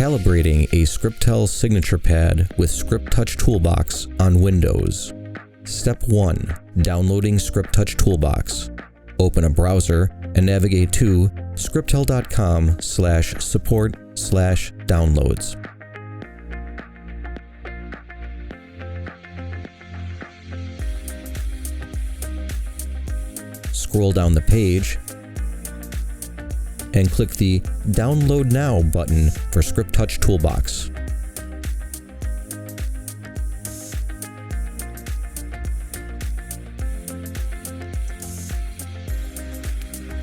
Calibrating a Scriptel signature pad with ScripTouch Toolbox on Windows. Step 1. Downloading ScripTouch Toolbox. Open a browser and navigate to scriptel.com/support/downloads. Scroll down the page and click the Download Now button for ScripTouch Toolbox.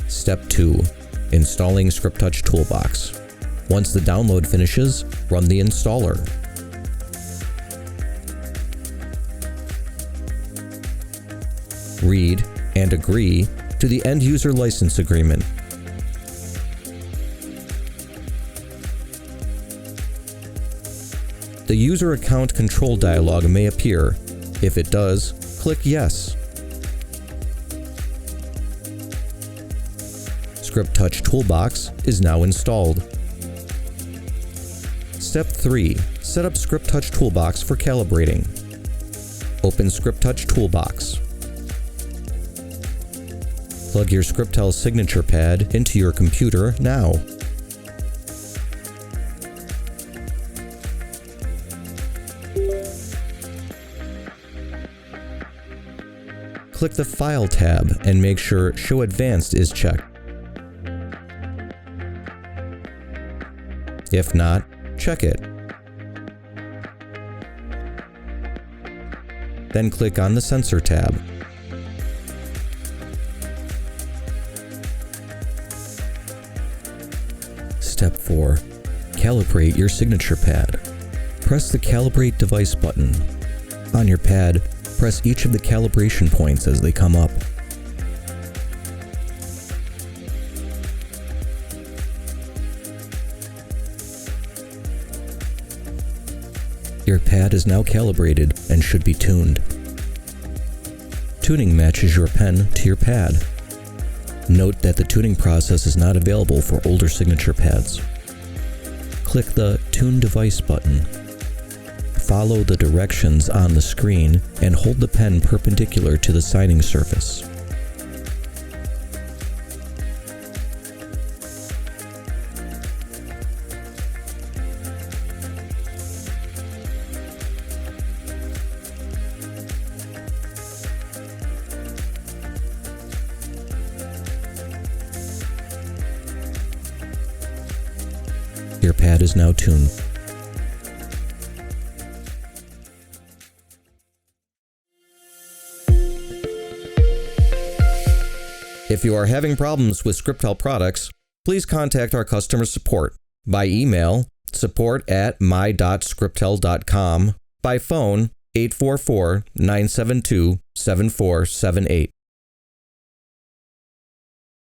Step 2. Installing ScripTouch Toolbox. Once the download finishes, run the installer. Read and agree to the End User License Agreement. The User Account Control dialog may appear. If it does, click Yes. ScripTouch Toolbox is now installed. Step 3. Set up ScripTouch Toolbox for calibrating. Open ScripTouch Toolbox. Plug your Scriptel signature pad into your computer now. Click the File tab and make sure Show Advanced is checked. If not, check it. Then click on the Sensor tab. Step 4. Calibrate your signature pad. Press the Calibrate device button. On your pad, press each of the calibration points as they come up. Your pad is now calibrated and should be tuned. Tuning matches your pen to your pad. Note that the tuning process is not available for older signature pads. Click the Tune Device button. Follow the directions on the screen and hold the pen perpendicular to the signing surface. Your pad is now tuned. If you are having problems with Scriptel products, please contact our customer support by email support@my.scriptel.com, by phone 844-972-7478.